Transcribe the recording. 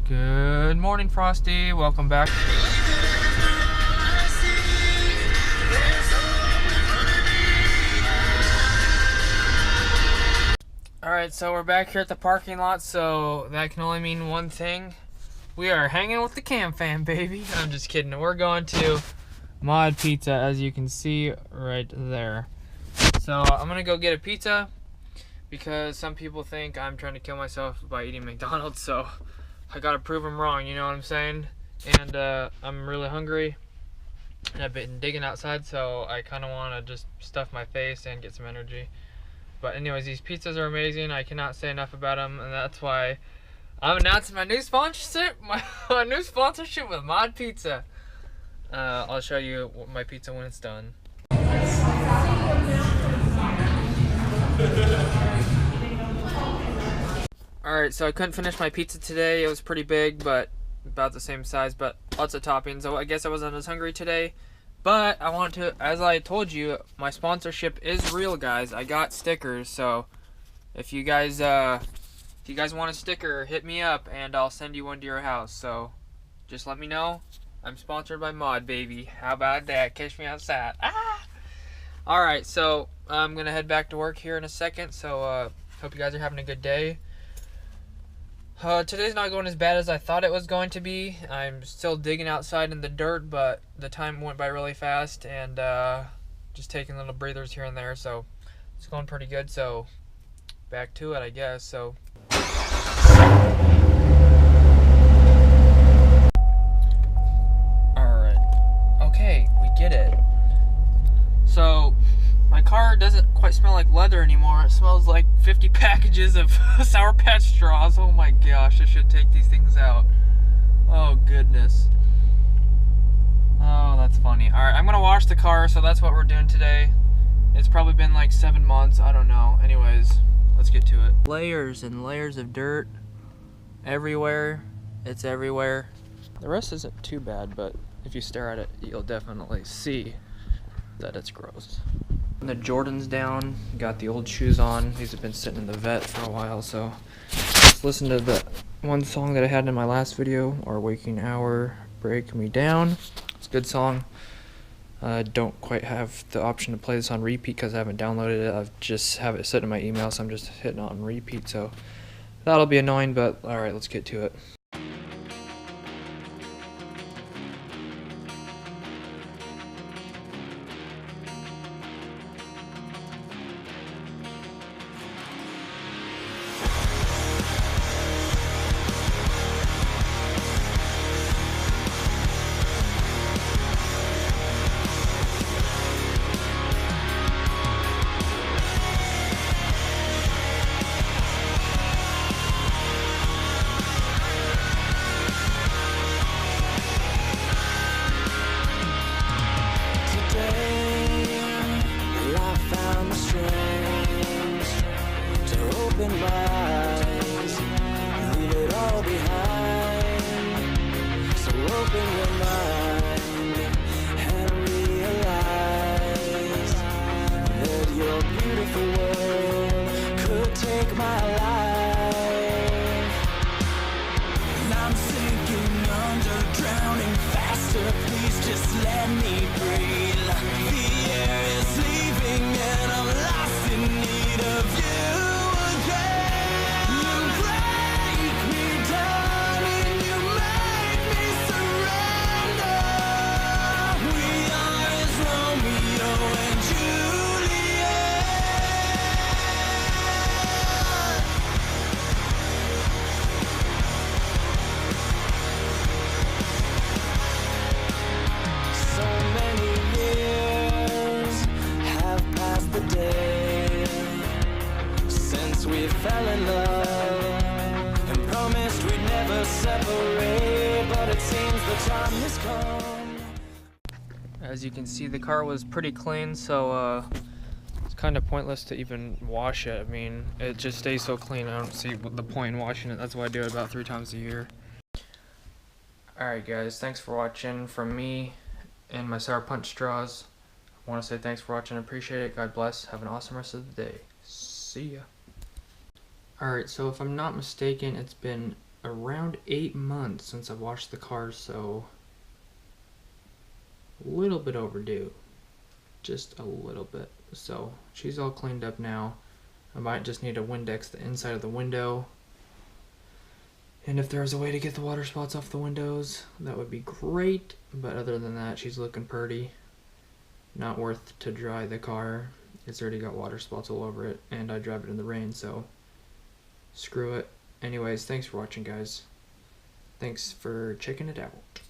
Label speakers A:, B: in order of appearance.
A: Good morning, Frosty. Welcome back. Alright, so we're back here at the parking lot, so that can only mean one thing. We are hanging with the Cam fam, baby. I'm just kidding. We're going to Mod Pizza, as you can see right there. So I'm gonna go get a pizza because some people think I'm trying to kill myself by eating McDonald's, so I gotta prove them wrong, you know what I'm saying? And I'm really hungry, and I've been digging outside, so I kind of want to just stuff my face and get some energy. But anyways, these pizzas are amazing. I cannot say enough about them, and that's why I'm announcing my new sponsorship, my new sponsorship with Mod Pizza. I'll show you my pizza when it's done. Alright, so I couldn't finish my pizza today. It was pretty big, but about the same size, but lots of toppings. So I guess I wasn't as hungry today. But I want to, as I told you, my sponsorship is real, guys. I got stickers, so if you guys want a sticker, hit me up and I'll send you one to your house. So just let me know. I'm sponsored by Mod, baby. How about that? Catch me outside. Ah! Alright, so I'm gonna head back to work here in a second. So hope you guys are having a good day. Today's not going as bad as I thought it was going to be. I'm still digging outside in the dirt, but the time went by really fast, and just taking little breathers here and there, so it's going pretty good. So back to it, I guess. So alright, okay, we get it. So my car doesn't quite smell like leather anymore. It smells like 50 packages of Sour Patch straws. Oh my gosh, I should take these things out. Oh goodness. Oh, that's funny. Alright, I'm gonna wash the car, so that's what we're doing today. It's probably been like 7 months, I don't know. Anyways, let's get to it. Layers and layers of dirt everywhere. It's everywhere. The rest isn't too bad, but if you stare at it, you'll definitely see that it's gross. The Jordan's down, got the old shoes on. These have been sitting in the vet for a while, so just listen to the one song that I had in my last video, Our Waking Hour, Break Me Down. It's a good song. I don't quite have the option to play this on repeat because I haven't downloaded it. I've just have it sitting in my email, so I'm just hitting it on repeat, so that'll be annoying, but alright, let's get to it. Leave it all behind. So open your mind and realize that your beautiful world could take my life. And I'm sinking under, drowning faster. Please just let me breathe. The air is leaving and I'm lost in need of you. Fell in love and promised we'd never separate, but it seems the time has come. As you can see, the car was pretty clean, so it's kind of pointless to even wash it. I mean, it just stays so clean. I don't see the point in washing it. That's why I do it about 3 times a year. Alright guys, thanks for watching. From me and my Sour Punch straws, I want to say thanks for watching. I appreciate it. God bless. Have an awesome rest of the day. See ya. Alright, so if I'm not mistaken, it's been around 8 months since I washed the car, so a little bit overdue. Just a little bit. So she's all cleaned up now. I might just need to Windex the inside of the window. And if there was a way to get the water spots off the windows, that would be great. But other than that, she's looking pretty. Not worth to dry the car. It's already got water spots all over it, and I drive it in the rain, so screw it. Anyways, thanks for watching, guys. Thanks for checking it out.